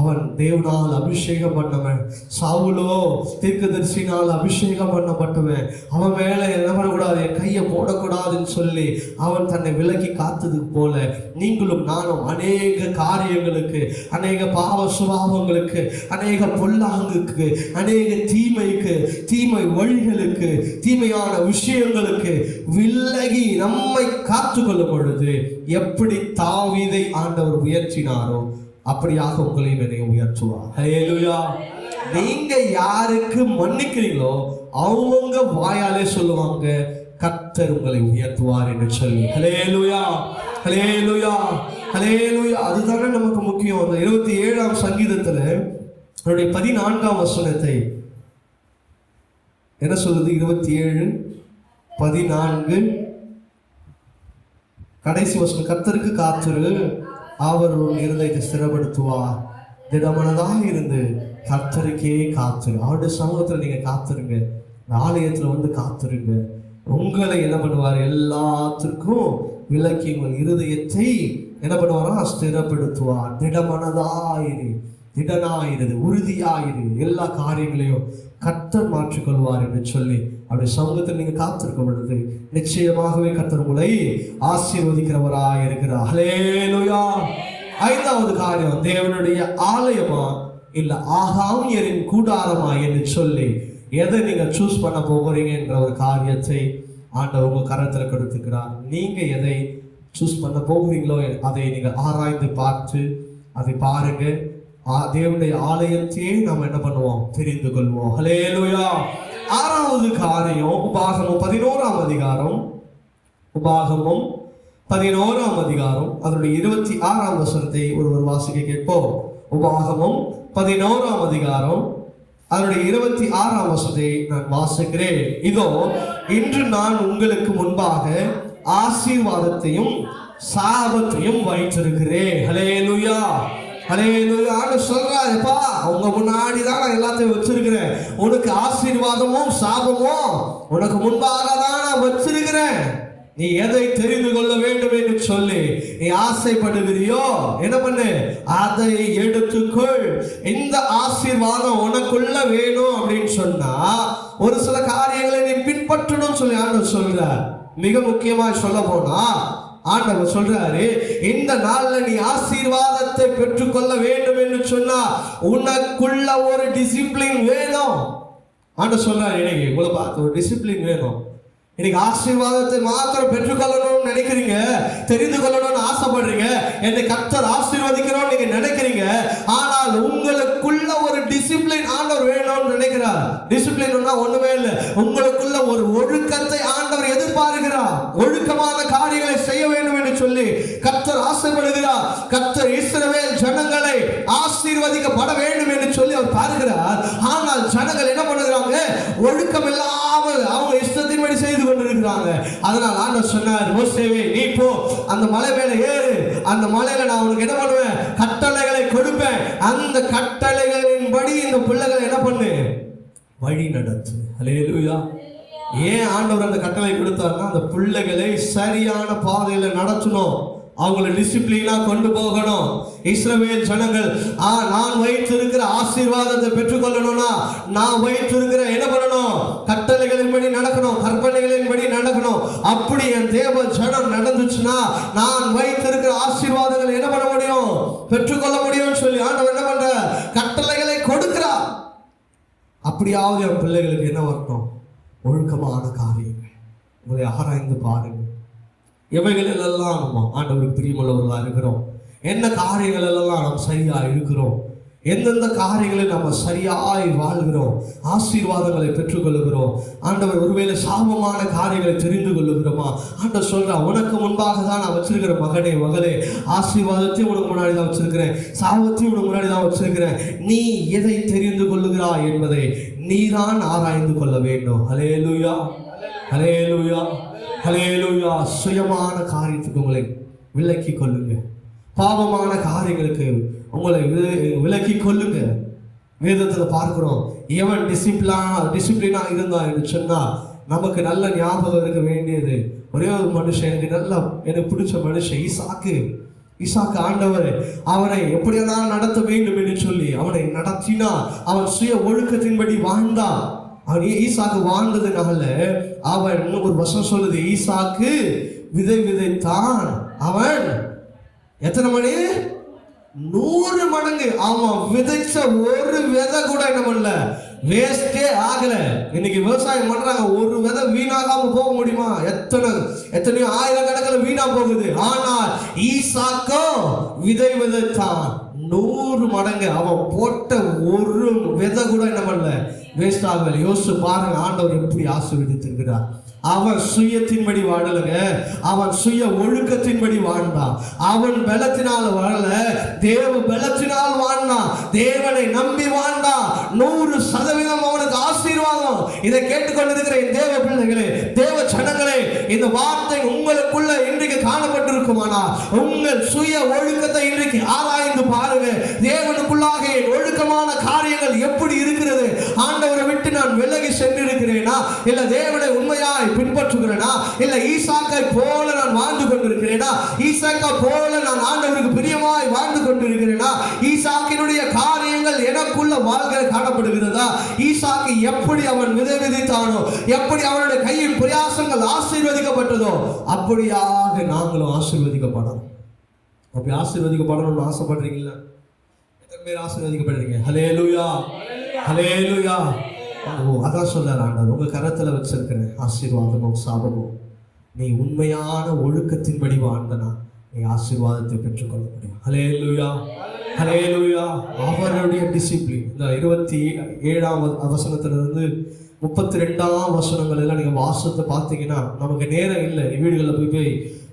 அவன் தேவனால் அபிஷேகம் பண்ணவன். சவுலோ தீர்க்கதரிசினால் அபிஷேகம் பண்ணப்பட்டவன். அவன் மேல என்ன பண்ணக்கூடாது? என் கையை போடக்கூடாதுன்னு சொல்லி அவன் தன்னை விலக்கி காத்ததுக்கு போல நீங்களும் நானும் அநேக காரியங்களுக்கு, அநேக பாவ சுபாவங்களுக்கு, அநேக பொல்லாங்குக்கு, அநேக தீமை வழிகளுக்கு, தீமையான விஷயங்களுக்கு விலகி நம்மை காத்துக்கொள்ளும் பொழுது எப்படி தாவீதை ஆண்டவர் உயர்த்தினாரோ அப்படியாக உங்களையும் என்னையும் உயர்த்துவார். ஹல்லேலூயா. நீங்க யாருக்கு மன்னிக்கிறீங்களோ அவங்க வாயாலே சொல்லுவாங்க, கர்த்தர் உங்களை உயர்த்துவார் என்று சொல்லி. ஹல்லேலூயா, ஹல்லேலூயா, ஹல்லேலூயா. அதுதானே நமக்கு முக்கியம். அந்த 27ஆம் சங்கீதத்துல 14ஆம் வசனத்தை என்ன சொல்லுது? 27:14 கடைசி வசனம், கர்த்தருக்கு காத்திரு, அவர் உன் இருதயத்தை ஸ்திரப்படுத்துவார், திடமனதாக இருந்து கர்த்தருக்கே காத்திரு. அவருடைய சமூகத்துல நீங்க காத்திருங்க, ஆலயத்துல வந்து காத்திருங்க. உங்களை என்ன பண்ணுவார்? எல்லாத்திற்கும் விலக்கி உங்கள் இருதயத்தை என்ன பண்ணுவாரா? ஸ்திரப்படுத்துவார். திடமனதாயிரு, திடனாயிரு, உறுதியாயிரு, எல்லா காரியங்களையும் கர்த்தர் மாற்றிக்கொள்வார் என்று சொல்லி அப்படி சமூகத்தில் நீங்க காத்திருக்கும் பொழுது நிச்சயமாகவே கர்த்தர் உங்களை ஆசீர்வதிக்கிறவராய் இருக்கிறார். ஹல்லேலூயா. ஐந்தாவது காரியம், தேவனுடைய ஆலயமா இல்ல ஆகாமியரின் கூடாரமா என்று சொல்லி எதை நீங்க சூஸ் பண்ண போகிறீங்க என்ற ஒரு காரியத்தை ஆண்டவர் உங்க கரத்துல கொடுத்துக்கிறார். நீங்க எதை சூஸ் பண்ண போகிறீங்களோ அதை நீங்க ஆராய்ந்து பார்த்து அதை பாருங்க. தேவனுடைய ஆலயத்தையே நாம் என்ன பண்ணுவோம்? தெரிந்து கொள்வோம். ஹல்லேலூயா. ஆறாவது காரியம், உபாகமம் 11ஆம் அதிகாரம், உபாகமம் 11ஆம் அதிகாரம் அதனுடைய 26ஆம் வசனத்தை ஒருவர் வாசிக்க கேட்போம். உபாகமம் 11ஆம் அதிகாரம் அதனுடைய 26ஆம் வசனத்தை நான் வாசிக்கிறேன். இதோ இன்று நான் உங்களுக்கு முன்பாக ஆசீர்வாதத்தையும் சாபத்தையும் வைத்திருக்கிறேன். ஹல்லேலூயா. ஹல்லேலூயா. ஆண்டவர் சொல்றாருப்பா, உங்க முன்னாடி தான் நான் எல்லாத்தையும் வச்சிருக்கிறேன். உனக்கு ஆசீர்வாதமும் சாபமும் உனக்கு முன்பாக தான் நான் வச்சிருக்கிறேன். நீ எதை தெரிந்து கொள்ள வேண்டும் என்று சொல்லி நீ ஆசைப்படுகிறியோ என்ன பண்ணு? அதை எடுத்துக்கொள். இந்த ஆசீர்வாதம் உனக்குள்ள வேணும் அப்படின்னு சொன்னா ஒரு சில காரியங்களை நீ பின்பற்றணும் சொல்லி ஆண்டவர் சொல்றார். மிக முக்கியமா சொல்ல போனா ஆண்டவர் சொல்றாரு, இந்த நாள்ல நீ ஆசீர்வாதத்தை பெற்றுக்கொள்ள வேண்டும் என்று சொன்னா உனக்குள்ள ஒரு டிசிப்ளின் வேணும். ஆண்டவர் சொல்றாரு, இன்னைக்கு உங்களை பார்த்து ஒரு டிசிப்ளின் வேணும். இன்னைக்கு ஆசீர்வாதத்தை மாத்திரம் பெற்றுக்கொள்ளணும்னு நினைக்கிறீங்க, தெரிந்து கொள்ளணும்னு ஆசைப்படுறீங்க, என்னை கர்த்தர் ஆசீர்வதிக்கிறோம் நீங்க நினைக்கிறீங்க. ஆனால் உங்களுக்குள்ள ஒரு டிசிப்ளின் ஆண்டவர் வேணும்னு நினைக்கிறார். டிசிப்ளின் ஒண்ணுமே இல்லை, உங்களுக்குள்ள ஒரு ஒழுக்கத்தை ஆண்டவர் எதிர்பார்க்கிறார். ஒழுக்கமான காரியங்களை செய்ய வேண்டும் என்று சொல்லி கர்த்தர் ஆசைப்படுகிறார். கர்த்தர் இஸ்ரவேல் ஜனங்களை ஆசீர்வதிக்கப்பட வேண்டும் என்று சொல்லி அவர் பார்க்கிறார். ஆனால் ஜனங்கள் என்ன பண்ணுகிறாங்க? ஒழுக்கம் இல்லாமல் அவங்க இஷ்டத்தின்படி செய்து கொண்டிருக்கிறாங்க. அதனால் ஆண்டவர் சொன்னார், மோசேவே நீ போ, அந்த மலை மேல ஏறு, அந்த மலையில நான் உனக்கு என்ன பண்ணுவேன்? கட்டளைகளை கொடுப்பேன். அந்த கட்டளைகளின்படி இந்த பிள்ளைகளை என்ன பண்ணு? வழி நடத்து. ஹல்லேலூயா. ஏன் ஆண்டவர் அந்த கட்டளை கொடுத்தாருன்னா அந்த பிள்ளைகளை சரியான பாதையில நடத்தணும், அவங்களை டிசிப்ளினா கொண்டு போகணும். இஸ்ரவேல் ஜனங்கள் நான் வைத்திருக்கிற ஆசீர்வாதத்தை பெற்றுக்கொள்ளணும்னா நான் வைத்திருக்கிற என்ன பண்ணணும்? கட்டளைகளின்படி நடக்கணும், கற்பனைகளின்படி நடக்கணும். அப்படி என் தேவ ஜனம் நடந்துச்சுன்னா நான் வைத்திருக்கிற ஆசீர்வாதங்களை என்ன பண்ண முடியும்? பெற்றுக்கொள்ள முடியும்னு சொல்லி ஆண்டவர் என்ன பண்ற? கட்டளைகளை கொடுக்கிறார். அப்படியாவது என் பிள்ளைகளுக்கு என்ன வரணும்? ஒழுக்கமான காரியங்கள். உங்களை ஆராய்ந்து பாருங்க. எவைகளில் எல்லாம் நம்ம ஆண்டவருக்கு பிரியமுள்ளவர்களாக இருக்கிறோம், என்ன காரியங்கள் எல்லாம் நாம் சரியா இருக்கிறோம், எந்தெந்த காரியங்களில் நம்ம சரியாய் வாழ்கிறோம், ஆசீர்வாதங்களை பெற்றுக்கொள்ளுகிறோம். ஆண்டவர் ஒருவேளை சாபமான காரியங்களை தெரிந்து கொள்ளுகிறோமா? ஆண்டவர் சொல்றா, உனக்கு முன்பாக தான் நான் வச்சிருக்கிற மகனே மகளே, ஆசீர்வாதத்தையும் உனக்கு முன்னாடி தான் வச்சிருக்கிறேன், சாபத்தையும் உனக்கு முன்னாடி தான் வச்சிருக்கிறேன். நீ எதை தெரிந்து கொள்ளுகிறாய் என்பதை நீதான் ஆராய்ந்து கொள்ள வேண்டும். ஹல்லேலூயா. ஹல்லேலூயா. ஹல்லேலூயா. சுயமான காரியத்துக்கு உங்களை விலக்கி கொள்ளுங்க. பாவமான காரியங்களுக்கு உங்களை விலக்கி கொள்ளுங்க. வேதத்தில் பார்க்கிறோம், எவன் டிசிப்ளினா இருந்தான் என்று சொன்னா நமக்கு நல்ல ஞாபகம் இருக்க வேண்டியது ஒரே ஒரு மனுஷன், எனக்கு பிடிச்ச மனுஷன் ஈசாக்கு. ஆண்டவர் அவனை எப்படியெல்லாம் நடத்த வேண்டும் என்று சொல்லி அவனை நடத்தினா. அவன் சுய ஒழுக்கத்தின்படி வாழ்ந்தான். அவன் ஈசாக்கு வாழ்ந்ததுனால அவன் ஒரு வசனம் சொல்லுது, ஈசாக்கு விதை விதைத்தான், அவன் எத்தனை மணி? 100 மடங்கு. அவன் விதைச்ச ஒரு விதை கூட என்ன பண்ணல, வேஸ்டே ஆகல. இன்னைக்கு விவசாயம் பண்றாங்க, ஒரு விதை வீணாகாம போக முடியுமா? எத்தனையோ ஆயிரக்கணக்கில் வீணா போகுது. ஆனால் ஈசாக்கோ விதை விதைத்தான் 100 மடங்கு. அவன் போட்ட ஒரு விதை கூட என்ன பண்ணல, வேஸ்ட் ஆகல. யோசிச்சு பாருங்க, ஆண்டவர் எப்படி ஆசீர்வதித்திருக்கிறார். அவன் சுயத்தின்படி வாழலங்க, அவன் சுய ஒழுக்கத்தின்படி வாழ்ந்தான். அவன் பலத்தினால் வாழல, தேவ பலத்தினால் வாழ்ந்தான். தேவனை நம்பி வாழ்ந்தான். 100% அவனுக்கு ஆசீர்வாதம். இதை கேட்டுக்கொண்டிருக்கிற என் தேவ பிள்ளைகளே, தேவ ஜனங்களே, இந்த வார்த்தை உங்களுக்குள்ள இன்றைக்கு காணப்பட்டிருக்குமானா உங்கள் சுய ஒழுக்கத்தை இன்றைக்கு ஆராய்ந்து பாருங்க. தேவனுக்குள்ளாக என் ஒழுக்கமான காரியங்கள் எப்படி இருக்கிறது? ஆண்டவரை விட்டு நான் விலகி சென்றிருக்கிறேனா, இல்ல தேவனை உண்மையாய் பின்பற்றுகிறேனா, இல்ல ஈசாக்கை போல நான் வாழ்ந்து கொண்டிருக்கிறேன்? கொண்டிருக்கிறேனா? ஈசாக்கை போல நான் ஆண்டவருக்கு பிரியமாய் வாழ்ந்து கொண்டிருக்கிறேனா? ஈசாக்கினுடைய காரியங்கள் எனக்குள்ள வாழ்க்கை காணப்படுகிறதா? ஈசாக்கு எப்படி அவன் விதை விதைத்தானோ, எப்படி அவனுடைய கையின் பிரயாசங்கள் ஆசீர்வதிக்கப்பட்டதோ, அப்படியாக நாங்களும் ஆசீர்வதிக்கப்படணும். அப்படி ஆசீர்வதிக்கப்படணும்னு ஆசைப்படுறீங்களா? எத்தனை பேர் ஆசீர்வதிக்கப்படுறீங்க? ஹல்லேலூயா, ஹல்லேலூயா. அதான் சொல்றார் ஆண்டவர், உங்க கரத்துல வச்சிருக்கிறேன் ஆசீர்வாதமும் சாபமும். நீ உண்மையான ஒழுக்கத்தின்படி வாழ்ந்தனா நீ ஆசீர்வாதத்தை பெற்றுக்கொள்ள முடியும். ஹல்லேலூயா, ஹல்லேலூயா. அவருடைய டிசிப்ளின் இந்த 27ஆம் வசனத்திலிருந்து 32ஆம் வசனங்கள் எல்லாம் நீங்க வாசத்தை பார்த்தீங்கன்னா, நமக்கு நேரம் இல்லை, வீடுகளில் போய்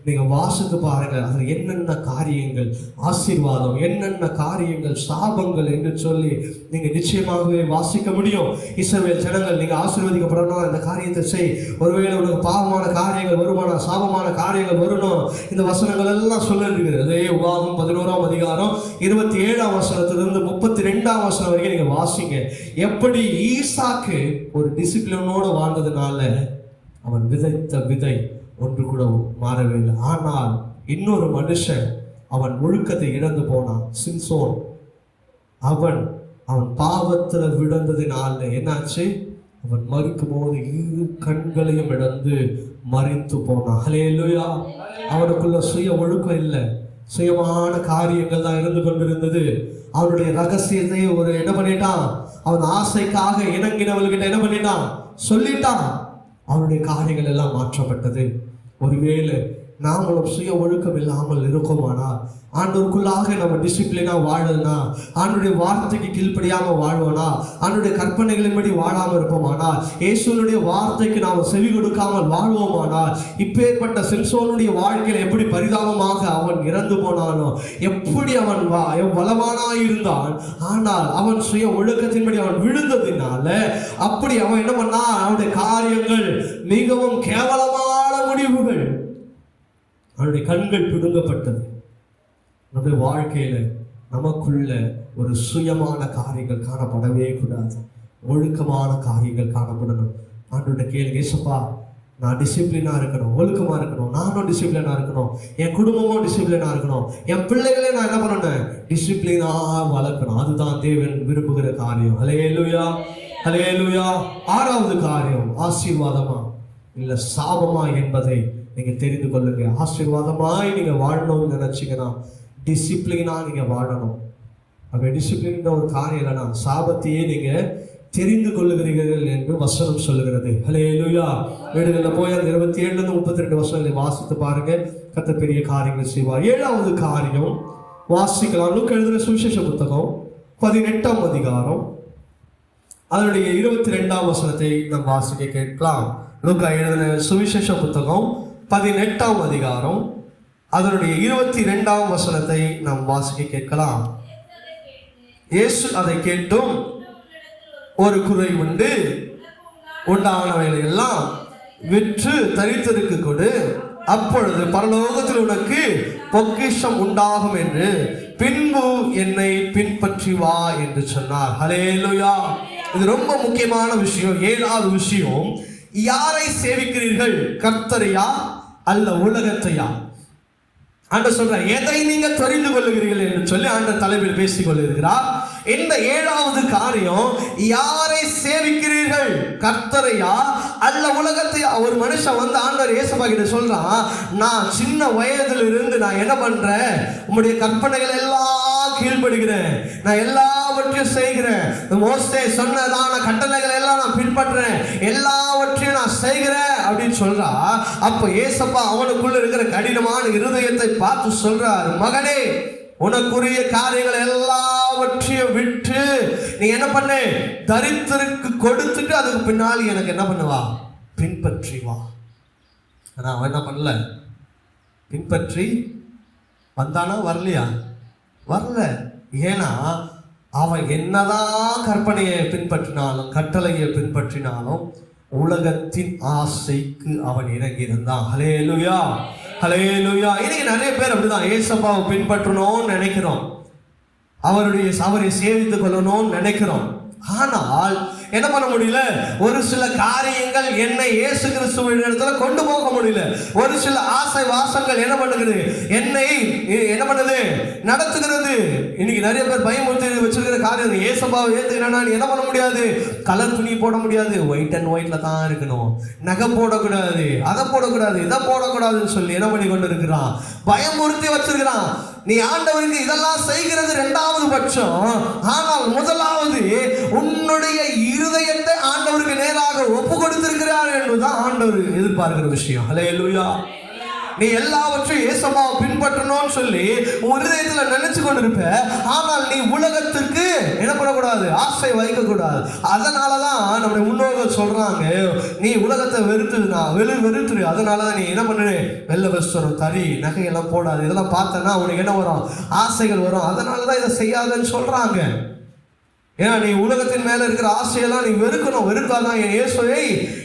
நீங்க வாசித்து பாருங்க. அதுல என்னென்ன காரியங்கள் ஆசீர்வாதம், என்னென்ன காரியங்கள் சாபங்கள் என்று சொல்லி நீங்க நிச்சயமாகவே வாசிக்க முடியும். இஸ்ரவேல் ஜனங்கள், நீங்க ஆசீர்வதிக்கப்படணும், இந்த காரியத்தை செய். ஒருவேளை உனக்கு பாவமான காரியங்கள் வருமானா, சாபமான காரியங்கள் வரணும், இந்த வசனங்கள் எல்லாம் சொல்லிருக்கிறது. அதே உபாகமம் 11ஆம் அதிகாரம் 27ஆம் வசனத்திலிருந்து 32ஆம் வசனம் வரைக்கும் நீங்க வாசிங்க. எப்படி ஈசாக்கு ஒரு டிசிப்ளினோடு வாழ்ந்ததுனால அவன் விதைத்த விதை ஒன்று கூட மாறவே இல்லை. ஆனால் இன்னொரு மனுஷன் அவன் ஒழுக்கத்தை இழந்து போனான், சிம்சோன். அவன் பாவத்துல விழுந்ததினால என்னாச்சு? அவன் மறிக்கும் போது 2 கண்களையும் இழந்து மறித்து போனான். ஹல்லேலூயா. அவனுக்குள்ள சுய ஒழுக்கம் இல்லை, சுயமான காரியங்கள் தான் இருந்து கொண்டிருந்தது. அவனுடைய ரகசியத்தை என்ன பண்ணிட்டான்? அவன் ஆசைக்காக இணங்கினவள்கிட்ட என்ன பண்ணிட்டான்? சொல்லிட்டான். அவனுடைய காரியங்கள் எல்லாம் மாற்றப்பட்டது. ஒருவேளை நாமளும் சுய ஒழுக்கம் இல்லாமல் இருக்கோமானா, ஆண்டவருக்குள்ளாக நம்ம டிசிப்ளினா வாழனா, ஆண்டுடைய வார்த்தைக்கு கீழ்ப்படியாம வாழ்வோனா, ஆண்டுடைய கற்பனைகளின்படி வாழாமல் இருப்போமானா, இயேசுனுடைய வார்த்தைக்கு நாம் செவி கொடுக்காமல் வாழ்வோமானா, இப்பேற்பட்ட சிம்சோனுடைய வாழ்க்கையில் எப்படி பரிதாபமாக அவன் இறந்து போனானோ, எப்படி அவன் பலவானாயிருந்தான், ஆனால் அவன் சுய ஒழுக்கத்தின்படி அவன் விழுந்ததினால அப்படி அவன் என்ன பண்ணா? அவனுடைய காரியங்கள் மிகவும் கேவலமான முடிவுகள், அவனுடைய கண்கள் பிடுங்கப்பட்டது. நம்முடைய வாழ்க்கையில நமக்குள்ள ஒரு சுயமான காரியங்கள் காணப்படவே கூடாது, ஒழுக்கமான காரியங்கள் காணப்படணும். ஆண்டவர்கிட்ட கேளுங்க, ஏசப்பா நான் டிசிப்ளினா இருக்கணும், ஒழுக்கமா இருக்கணும், நானும் டிசிப்ளினா இருக்கணும், என் குடும்பமும் டிசிப்ளினா இருக்கணும், என் பிள்ளைகளே நான் என்ன பண்ணணும்? டிசிப்ளினா வளர்க்கணும். அதுதான் தேவன் விரும்புகிற காரியம். ஹல்லேலூயா, ஹல்லேலூயா. 6வது காரியம், ஆசீர்வாதமா இல்ல சாபமா என்பதை நீங்க தெரிந்து கொள்ளுங்க. ஆசீர்வாதமாய் நீங்க வாழணும்னு நினைச்சீங்கன்னா டிசிப்ளினா நீங்க வாழணும். அப்ப டிசிப்ளின் ஒரு காரியம் இல்லைன்னா சாபத்தையே நீங்க தெரிந்து கொள்ளுகிறீர்கள் என்று வசனம் சொல்லுகிறது. ஹல்லேலூயா. வீடுகளில் போய் அந்த 27 32 வசனங்களை வாசித்து பாருங்க. கர்த்தர் பெரிய காரியங்கள் செய்வார். 7வது காரியம் வாசிக்கலாம். லூக்கா எழுதின சுவிசேஷ புத்தகம் 18ஆம் அதிகாரம் அதனுடைய 22ஆம் வசனத்தை நாம் வாசிக்க கேட்கலாம். லூக்கா எழுதின சுவிசேஷ புத்தகம் 18ஆம் அதிகாரம் அதனுடைய 22ஆம் வசனத்தை நாம் வாசிக்க கேட்கலாம். இயேசு அதை கேட்டும், ஒரு குறை உண்டு, உண்டானவைகளை எல்லாம் விற்று தரித்திற்கு கொடு, அப்பொழுது பரலோகத்தில் உனக்கு பொக்கிஷம் உண்டாகும் என்று பின்பு என்னை பின்பற்றி வா என்று சொன்னார். ஹல்லேலூயா. இது ரொம்ப முக்கியமான விஷயம். 7வது விஷயம், யாரை சேவிக்கிறீர்கள்? கர்த்தரையா அல்ல உலகத்தையா? ஆண்டவர் சொல்றார், எதை நீங்க தெரிந்து கொள்ளுகிறீர்கள் என்று சொல்லி ஆண்டவர் தலைவில் பேசிக் கொள்ளுகிறார். இந்த 7வது காரியம், யாரை சேவிக்கிறீர்கள்? கர்த்தரையா அல்ல உலகத்தையா? ஒரு மனுஷன் வந்து ஆண்டவர் இயேசுவா கிட்ட சொல்றான், நான் சின்ன வயதில் இருந்து நான் என்ன பண்றேன்? உங்களுடைய கற்பனைகள் எல்லாம் கீழ்படுகிறேன், நான் எல்லாவற்றையும் செய்கிறேன், மோசே சொன்னதான கட்டளைகள் எல்லாம் நான் பின்பற்றேன், எல்லாவற்றையும் நான் செய்கிறேன் அப்படின்னு சொல்றா. அப்ப இயேசப்பா அவனுக்குள்ள இருக்கிற கடினமான இருதயத்தை பார்த்து சொல்றார், மகனே, உனக்குரிய காரியங்கள் எல்லாவற்றையும் விட்டு நீ என்ன பண்ணு? தரித்திற்கு கொடுத்துட்டு அதுக்கு பின்னாடி எனக்கு என்ன பண்ணுவா? பின்பற்றி வா. ஆனா அவன் என்ன பண்ணல? பின்பற்றி வந்தானா? வரலையா? வரல. ஏன்னா அவன் என்னதான் கற்பனையை பின்பற்றினாலும் கட்டளையை பின்பற்றினாலும் உலகத்தின் ஆசைக்கு அவன் இறங்கி இருந்தான். ஹல்லேலூயா, ஹல்லேலூயா. இன்னைக்கு நிறைய பேர் அப்படிதான் ஏசப்பாவை பின்பற்றணும்னு நினைக்கிறோம், அவரை சேவித்துக் கொள்ளணும்னு நினைக்கிறோம். ஆனால் என்ன பண்ண முடியல. ஒரு சில காரியங்கள் என்னை இயேசு கிறிஸ்துவின் இடத்துல கொண்டு போக முடியல. ஒரு சில ஆசை வாசங்கள் என்ன பண்ணுகிறது, என்னை என்ன பண்ணுது, நடத்துகிறது. இன்னைக்கு நிறைய பேர் பயமுறுத்தி வச்சிருக்கிற காரியம், ஏசப்பாவை ஏத்துக்கிறேன்னா என்ன பண்ண முடியாது, கலர் துணி போட முடியாது, ஒயிட் அண்ட் ஒயிட்ல தான் இருக்கணும், நகை போடக்கூடாது, அதை போடக்கூடாது, இதை போடக்கூடாதுன்னு சொல்லி என்ன பண்ணி கொண்டு இருக்கிறான், பயமுறுத்தி வச்சிருக்கிறான். நீ ஆண்டவருக்கு இதெல்லாம் செய்கிறது இரண்டாவது பட்சம். ஆனால் முதலாவது உன்னுடைய இருதயத்தை ஆண்டவருக்கு நேராக ஒப்பு கொடுத்திருக்கிறார் என்பதுதான் ஆண்டவர் எதிர்பார்க்கிற விஷயம். அல்லேலூயா. நீ எல்லாவற்றையும் இயேசுவை பின்பற்றணும்னு சொல்லி உன் இருதயத்துல நினைச்சு கொண்டிருப்ப. ஆனால் நீ உலகத்துக்கு என்ன பண்ணக்கூடாது, ஆசை வைக்க கூடாது. அதனாலதான் நம்முடைய முன்னோர்கள் சொல்றாங்க, நீ உலகத்தை வெறுத்துரு. அதனாலதான் நீ என்ன பண்ணு, வெள்ளை வஸ்திரம், தறி, நகையெல்லாம் போடாது. இதெல்லாம் பார்த்தனா உனக்கு என்ன வரும், ஆசைகள் வரும். அதனாலதான் இதை செய்யாதுன்னு சொல்றாங்க. ஏன்னா நீ உலகத்தின் மேல இருக்கிற ஆசையெல்லாம் நீ வெறுக்கணும். வெறுத்தாதான் என் இயேசுவை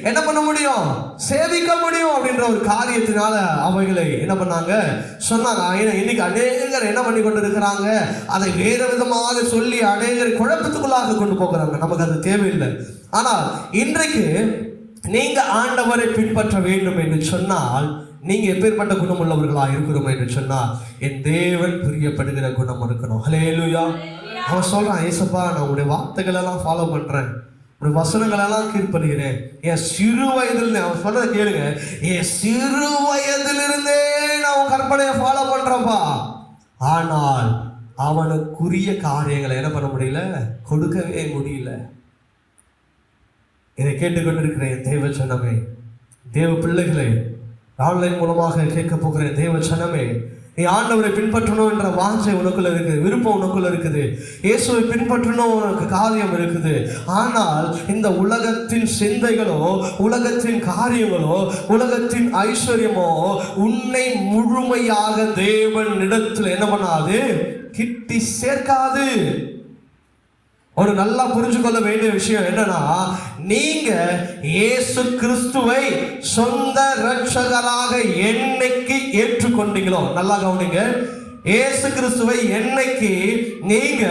என்ன பண்ண முடியும், சேவிக்க முடியும் அப்படின்ற ஒரு காரியத்தினால அவைகளை என்ன பண்ணாங்க, சொன்னாங்க. இன்னைக்கு அநேகர் என்ன பண்ணி கொண்டு இருக்கிறாங்க, அதை வேற விதமாக சொல்லி அநேகர் குழப்பத்துக்குள்ளாக கொண்டு போகிறாங்க. நமக்கு அது தேவையில்லை. ஆனால் இன்றைக்கு நீங்க ஆண்டவரை பின்பற்ற வேண்டும் என்று சொன்னால், நீங்க எப்பேற்பட்ட குணம் உள்ளவர்களா இருக்கிறோம் என்று சொன்னால், என் தேவன் பிரியப்படுகிற குணம் இருக்கணும். ஹல்லேலூயா. அவன் சொல்றான், ஏசப்பா நான் உங்களுடைய வார்த்தைகள் எல்லாம் ஃபாலோ பண்றேன், உங்களுடைய வசனங்கள் எல்லாம் கீழ்ப்படுகிறேன். என் சிறு வயதிலிருந்தே, அவன் சொல்றதை கேளுங்க, என் சிறு வயதிலிருந்தே நான் உன் கற்பனையை ஃபாலோ பண்றேன்ப்பா. ஆனால் அவனுக்குரிய காரியங்களை என்ன பண்ண முடியல, கொடுக்கவே முடியல. இதை கேட்டுக்கொண்டிருக்கிறேன் தேவ ஜனமே, தேவ பிள்ளைகளை, ஆன்லைன் மூலமாக கேட்க போகிறேன் தேவ ஜனமே, நீ ஆண்டவரை பின்பற்றணும் என்ற வாஞ்சை உனக்குள்ள இருக்குது, விருப்பம் உனக்குள்ள இருக்குது, இயேசுவை பின்பற்றணும் உனக்கு காரியம் இருக்குது. ஆனால் இந்த உலகத்தின் சிந்தைகளோ, உலகத்தின் காரியங்களோ, உலகத்தின் ஐஸ்வர்யமோ உன்னை முழுமையாக தேவன் இடத்துல என்ன பண்ணாது, கிட்டி சேர்க்காது. ஒரு நல்லா புரிஞ்சு கொள்ள வேண்டிய விஷயம் என்னன்னா, நீங்க இயேசு கிறிஸ்துவை சொந்த இரட்சகராக என்னைக்கு ஏற்றுக்கொண்டீங்களோ, நல்லா கவனிங்க, இயேசு கிறிஸ்துவை என்னைக்கு நீங்க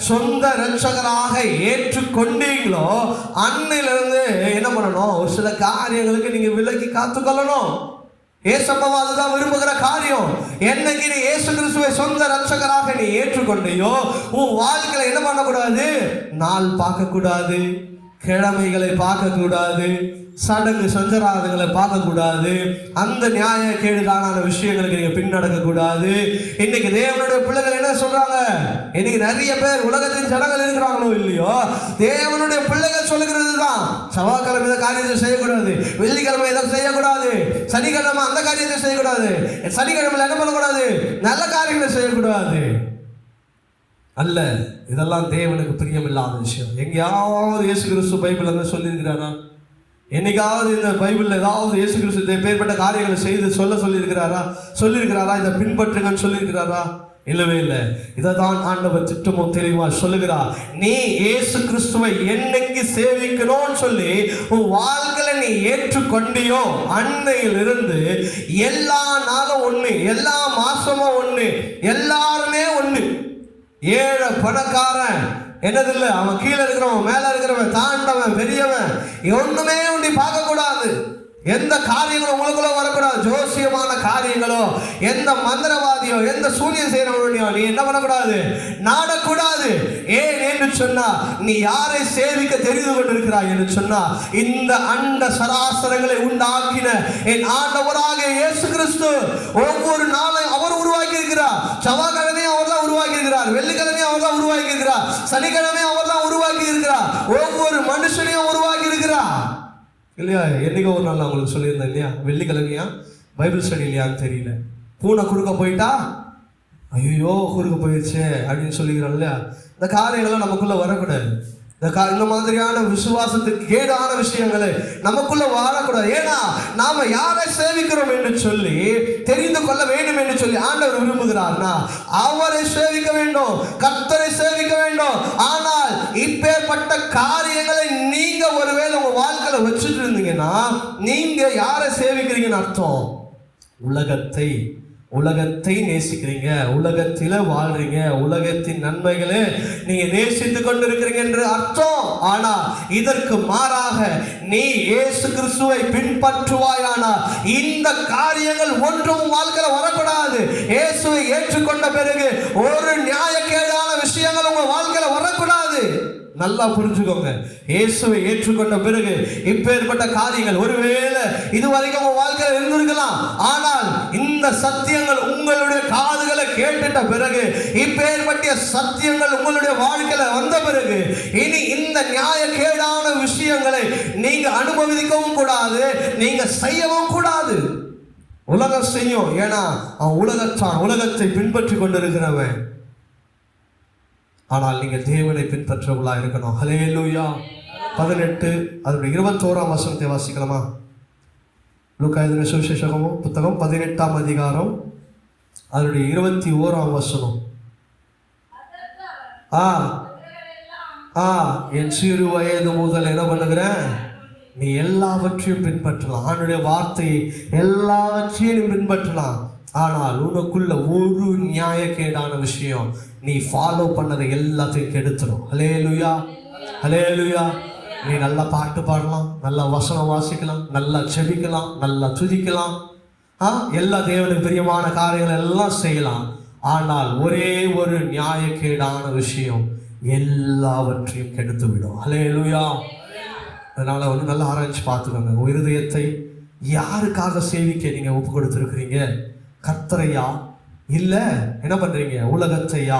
சொந்த இரட்சகராக ஏற்றுக்கொண்டீங்களோ அன்னிலிருந்து என்ன பண்ணணும், ஒரு சில காரியங்களுக்கு நீங்க விலகி காத்துக்கொள்ளணும். ஏசப்பாவை அதுதான் விரும்புகிற காரியம். என்னைக்கு நீ இயேசு கிறிஸ்துவை சொந்த இரட்சகராக நீ ஏற்றுக்கொண்டையோ, உன் வாழ்க்கையில என்ன பண்ணக்கூடாது, நாள் பார்க்க கூடாது, கிழமைகளை பார்க்க கூடாது, சடங்கு சஞ்சராதங்களை பார்க்க கூடாது, அந்த நியாய கேடுகான விஷயங்களுக்கு நீங்க பின்னடக்க கூடாது. இன்னைக்கு தேவனுடைய பிள்ளைகள் என்ன சொல்றாங்க, இன்னைக்கு நிறைய பேர் உலகத்தின் ஜனங்கள் இருக்கிறாங்களோ இல்லையோ, தேவனுடைய பிள்ளைகள் சொல்லுகிறது தான், செவ்வாய்க்கிழமை இந்த காரியத்தை செய்யக்கூடாது, வெள்ளிக்கிழமை இதை செய்யக்கூடாது, சனிக்கிழமை அந்த காரியத்தை செய்யக்கூடாது, சனிக்கிழமையில் என்ன பண்ணக்கூடாது, நல்ல காரியங்களை செய்யக்கூடாது. அல்ல, இதெல்லாம் தேவனுக்கு பிரியமில்லாத விஷயம். எங்கேயாவது இயேசு கிறிஸ்து பைபிள் வந்து சொல்லியிருக்கிறாரா? என்னைக்காவது இந்த பைபிளில் ஏதாவது இயேசு கிறிஸ்து பேர்பட்ட காரியங்களை செய்து சொல்லியிருக்கிறாரா? இதை பின்பற்றுங்கன்னு சொல்லியிருக்கிறாரா? இல்லவே இல்லை. இதை தான் ஆண்டவர் திட்டமும் தெளிவாக சொல்லுகிறார். நீ இயேசு கிறிஸ்துவை என்னைக்கு சேவிக்கணும்னு சொல்லி உன் வாழ்க்கையில நீ ஏற்றுக்கொண்டியோ அன்னையிலிருந்து எல்லா நாளும் ஒண்ணு, எல்லா மாசமும் ஒண்ணு, எல்லாருமே ஒண்ணு. ஏழை பணக்காரன் என்னதில்லை, அவன் கீழே இருக்கிறவன், மேல இருக்கிறவன், தாண்டவன், பெரியவன், ஒண்ணுமே உண்டி பார்க்க கூடாது. எந்த காரியங்களும் உங்களுக்குள்ள வரக்கூடாது. ஜோசியமான காரியங்களோ, எந்த மந்திரவாதியோ, எந்த சூனியம் செய்யறவனையோ நீ என்ன பண்ணக்கூடாது, நாடக்கூடாது. ஏன் என்று சொன்னா, நீ யாரை சேவிக்க தெரிந்து கொண்டிருக்கிறாய் என்று சொன்னா, இந்த அண்ட சராசரங்களை உண்டாக்கின என் ஆண்டவராக இயேசு கிறிஸ்து ஒவ்வொரு நாளும் அவர் உருவாக்கி இருக்கிறார். செவ்வாய்க்கிழமையும் அவர் தான் உருவாக்கி இருக்கிறார், வெள்ளிக்கிழமையும் அவர் தான் உருவாக்கி இருக்கிறார், சனிக்கிழமையும் அவர் தான் உருவாக்கி இருக்கிறார், ஒவ்வொரு மனுஷனையும் உருவாக்கி இருக்கிறார் இல்லையா? என்னைக்கோ ஒரு நாள் நான் உங்களுக்கு சொல்லியிருந்தேன் இல்லையா, வெள்ளிக்கிழமையா பைபிள் ஸ்டடி இல்லையான்னு தெரியல, பூனை குறுக்க போயிட்டா ஐயோ குறுக்க போயிடுச்சு அப்படின்னு சொல்லிக்கிறோம் இல்லையா? இந்த காரியங்கள்லாம் நமக்குள்ள வரக்கூடாது. இந்த மாதிரியான விசுவாசத்துக்கு கேடான விஷயங்களை நமக்குள்ள வாழக்கூடாது. ஏன்னா நாம யாரை சேவிக்கிறோம் என்று சொல்லி தெரிந்து கொள்ள வேண்டும் என்று சொல்லி ஆண்டவர் விரும்புகிறார்னா, அவரை சேவிக்க வேண்டும், கர்த்தரை சேவிக்க வேண்டும். ஆனால் இப்பேற்பட்ட காரியங்களை நீங்க ஒருவேளை உங்க வாழ்க்கையில வச்சுட்டு இருந்தீங்கன்னா, நீங்க யாரை சேவிக்கிறீங்கன்னு அர்த்தம், உலகத்தை, உலகத்தை நேசிக்கிறீங்க, உலகத்தில வாழ்றீங்க, உலகத்தின் நன்மைகளை நீங்க நேசித்துக் கொண்டிருக்கிறீங்க என்று அர்த்தம். ஆனா இதற்கு மாறாக நீ இயேசு கிறிஸ்துவை பின்பற்றுவாயானா இந்த காரியங்கள் ஒன்றும் வாழ்க்கையில வரக்கூடாது. இயேசுவை ஏற்றுக்கொண்ட பிறகு ஒரு நியாயக்கேடான விஷயங்கள் உங்க வாழ்க்கையில வரக்கூடாது. நல்லா புரிஞ்சுக்கோங்க. இயேசுவை ஏற்றுக்கொண்ட பிறகு இப்பேற்பட்ட காரியங்கள் ஒருவேளை இதுவரைக்கும் உங்க வாழ்க்கையில் இருந்திருக்கலாம். ஆனால் இந்த சத்தியங்கள் உங்களுடைய காதுகளை கேட்டுட்ட பிறகு, இப்பேற்பட்ட சத்தியங்கள் உங்களுடைய வாழ்க்கையில வந்த பிறகு, இனி இந்த நியாயக்கேடான விஷயங்களை நீங்க அனுபவிக்கவும் கூடாது, நீங்க செய்யவும் கூடாது. உலகம் செய்யும். ஏன்னா அவன் உலகத்தை பின்பற்றி கொண்டிருக்கிறவன். ஆனால் நீங்கள் தேவனை பின்பற்றவர்களா இருக்கணும். ஹல்லேலூயா. 18 அதனுடைய 21ஆம் வசனத்தை வாசிக்கலாமா? லூக்கா எழுதின சுவிசேஷம் புத்தகம் 18ஆம் அதிகாரம் அதனுடைய 21ஆம் வசனம். என் சிறு வயது முதல் என்ன பண்ணுகிறேன்? நீ எல்லாவற்றையும் பின்பற்றலாம். அவனுடைய வார்த்தையை எல்லாவற்றையும் பின்பற்றலாம். ஆனால் உனக்குள்ள ஒரு நியாயக்கேடான விஷயம் நீ ஃபாலோ பண்ணதை எல்லாத்தையும் கெடுத்துடும். ஹல்லேலூயா, ஹல்லேலூயா. நீ நல்லா பாட்டு பாடலாம், நல்லா வசனம் வாசிக்கலாம், நல்லா செபிக்கலாம், நல்லா துதிக்கலாம், எல்லா தேவனுக்கு பிரியமான காரியங்கள் எல்லாம் செய்யலாம். ஆனால் ஒரே ஒரு நியாயக்கேடான விஷயம் எல்லாவற்றையும் கெடுத்து விடும். ஹல்லேலூயா. அதனால நல்லா ஆராய்ச்சி பார்த்துக்கோங்க. உங்கள் இருதயத்தை யாருக்காக சேவிக்க நீங்க ஒப்பு கொடுத்துருக்கிறீங்க? கர்த்தரையா? இல்லை என்ன பண்றீங்க? உலகத்தையா?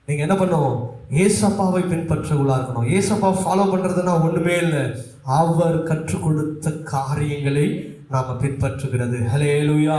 நீங்க என்ன பண்ணணும்? ஏசப்பாவை பின்பற்றவர்களா இருக்கணும். ஏசப்பாவை ஃபாலோ பண்றதுன்னா ஒண்ணுமே இல்லை, அவர் கற்றுக் கொடுத்த காரியங்களை நாம பின்பற்றுகிறது. ஹல்லேலூயா.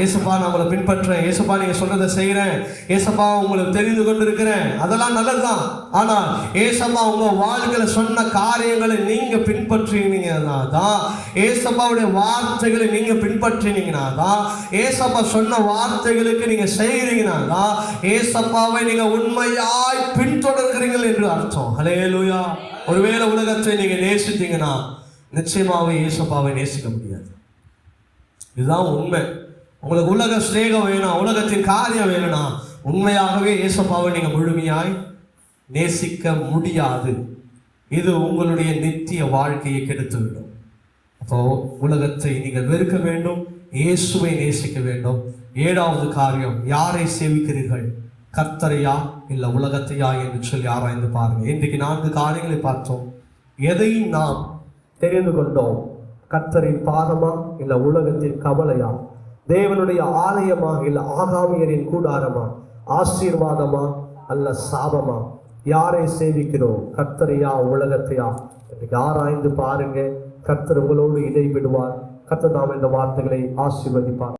ஏசப்பா நம்மளை பின்பற்றேன், ஏசப்பா நீங்க சொல்றதை செய்யறேன், ஏசப்பா உங்களுக்கு தெரிந்து கொண்டு இருக்கிறேன், அதெல்லாம் நல்லதுதான். ஆனா ஏசப்பா உங்க வாழ்க்கையில சொன்ன காரியங்களை நீங்க பின்பற்றினீங்கன்னா தான், ஏசப்பாவுடைய வார்த்தைகளை நீங்க பின்பற்றினீங்கன்னா தான், ஏசப்பா சொன்ன வார்த்தைகளுக்கு நீங்க செய்கிறீங்கன்னா தான் ஏசப்பாவை நீங்க உண்மையாய் பின்தொடர்கிறீர்கள் என்று அர்த்தம். ஹல்லேலூயா. ஒருவேளை உலகத்தை நீங்க நேசித்தீங்கன்னா நிச்சயமாவே ஏசப்பாவை நேசிக்க முடியாது. இதுதான் உண்மை. உங்களுக்கு உலக ஸ்நேகம் வேணும், உலகத்தின் காரியம் வேணும்னா உண்மையாகவே ஏசப்பாவை நீங்க முழுமையாய் நேசிக்க முடியாது. இது உங்களுடைய நித்திய வாழ்க்கையை கெடுத்துவிடும். அப்போ உலகத்தை நீங்கள் வெறுக்க வேண்டும், இயேசுவை நேசிக்க வேண்டும். 7வது காரியம், யாரை சேவிக்கிறீர்கள்? கர்த்தரையா இல்லை உலகத்தையா என்று சொல்லி ஆராய்ந்து பாருங்க. இன்றைக்கு 4 காரியங்களை பார்த்தோம். எதை நாம் தெரிந்து கொண்டோம்? கர்த்தரின் பாதமா இல்லை உலகத்தின் கவலையா? தேவனுடைய ஆலயமா இல்லை ஆகாமியரின் கூடாரமா? ஆசீர்வாதமா அல்ல சாபமா? யாரை சேவிக்கிறோம்? கர்த்தரையா உலகத்தையா? இன்னைக்கு ஆராய்ந்து பாருங்க. கர்த்தர் உங்களோடு இடைவிடுவார். கர்த்தர் நாம் இந்த வார்த்தைகளை ஆசீர்வதிப்பார்.